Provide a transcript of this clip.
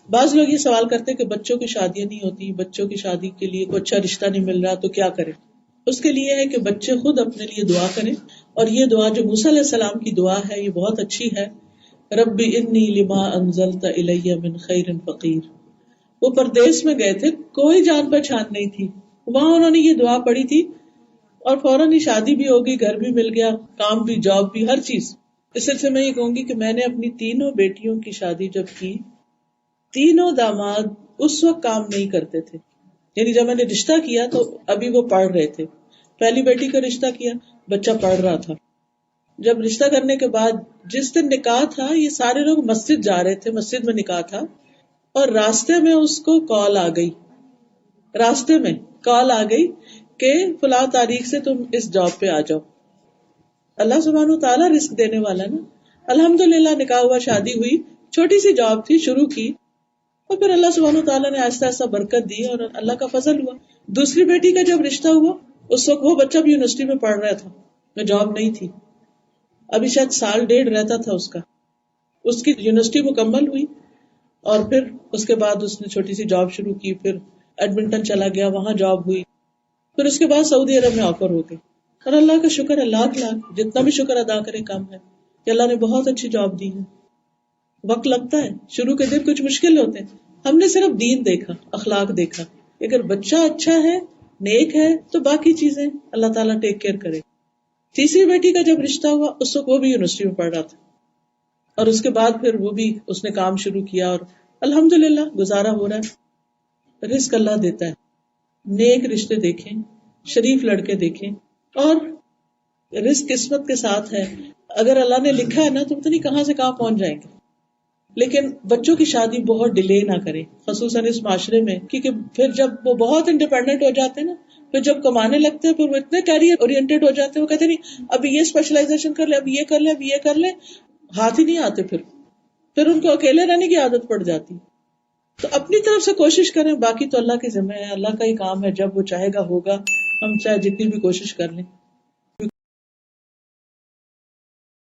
بعض لوگ یہ سوال کرتے ہیں کہ بچوں کی شادیاں نہیں ہوتی، بچوں کی شادی کے لیے کوئی اچھا رشتہ نہیں مل رہا، تو کیا کریں؟ اس کے لیے ہے کہ بچے خود اپنے لیے دعا کریں، اور یہ دعا جو موسیٰ علیہ السلام کی دعا ہے یہ بہت اچھی ہے. رب انی لما انزلت الی من خیر فقیر. وہ پردیس میں گئے تھے، کوئی جان پہچان نہیں تھی، وہاں انہوں نے یہ دعا پڑھی تھی اور فوراً ہی شادی بھی ہوگی، گھر بھی مل گیا، کام بھی، جاب بھی، ہر چیز. اس سلسلے میں یہ کہوں گی کہ میں نے اپنی تینوں بیٹیوں کی شادی جب کی، تینوں داماد اس وقت کام نہیں کرتے تھے. یعنی جب میں نے رشتہ کیا تو ابھی وہ پڑھ رہے تھے. پہلی بیٹی کا رشتہ کیا، بچہ پڑھ رہا تھا. جب رشتہ کرنے کے بعد جس دن نکاح تھا، یہ سارے لوگ مسجد جا رہے تھے، مسجد میں نکاح تھا، اور راستے میں اس کو کال آ گئی، راستے میں کال آ گئی کہ فلاں تاریخ سے تم اس جاب پہ آ جاؤ. اللہ سبحانہ و تعالیٰ رزق دینے والا نا. الحمدللہ نکاح ہوا، شادی ہوئی، چھوٹی سی جاب تھی، شروع کی، اور پھر اللہ سبحانہ و تعالیٰ نے آہستہ آہستہ برکت دی اور اللہ کا فضل ہوا. دوسری بیٹی کا جب رشتہ ہوا، اس وقت وہ بچہ بھی یونیورسٹی میں پڑھ رہا تھا، میں جاب نہیں تھی، ابھی شاید سال ڈیڑھ رہتا تھا اس کا. اس کی یونیورسٹی مکمل ہوئی اور پھر اس کے بعد اس نے چھوٹی سی جاب شروع کی، پھر ایڈمنٹن چلا گیا، وہاں جاب ہوئی، پھر اس کے بعد سعودی عرب میں آفر ہو گئی. اور اللہ کا شکر ہے، لاکھ لاکھ جتنا بھی شکر ادا کرے کم ہے کہ اللہ نے بہت اچھی جاب دی ہے. وقت لگتا ہے، شروع کے دن کچھ مشکل ہوتے ہیں، ہم نے صرف دین دیکھا، اخلاق دیکھا. اگر بچہ اچھا ہے، نیک ہے، تو باقی چیزیں اللہ تعالیٰ ٹیک کیئر کرے. تیسری بیٹی کا جب رشتہ ہوا، اس وقت وہ بھی یونیورسٹی میں پڑھ رہا تھا، اور اس کے بعد پھر وہ بھی اس نے کام شروع کیا اور الحمدللہ گزارا ہو رہا ہے. رزق اللہ دیتا ہے. نیک رشتے دیکھیں، شریف لڑکے دیکھیں، اور رزق قسمت کے ساتھ ہے. اگر اللہ نے لکھا ہے نا تو پتہ نہیں کہاں سے کہاں پہنچ جائیں گے. لیکن بچوں کی شادی بہت ڈیلے نہ کریں، خصوصاً اس معاشرے میں، کیونکہ پھر جب وہ بہت انڈیپینڈنٹ ہو جاتے ہیں نا، پھر جب کمانے لگتے ہیں، پھر وہ اتنے کیریئر اورینٹیڈ ہو جاتے ہیں، وہ کہتے نہیں ابھی یہ اسپیشلائزیشن کر لے، ابھی یہ کر لے، ابھی یہ کر لے، ہاتھ ہی نہیں آتے. پھر ان کو اکیلے رہنے کی عادت پڑ جاتی. تو اپنی طرف سے کوشش کریں، باقی تو اللہ کے ذمہ ہے، اللہ کا ہی کام ہے، جب وہ چاہے گا ہوگا، ہم چاہے جتنی بھی کوشش کر لیں.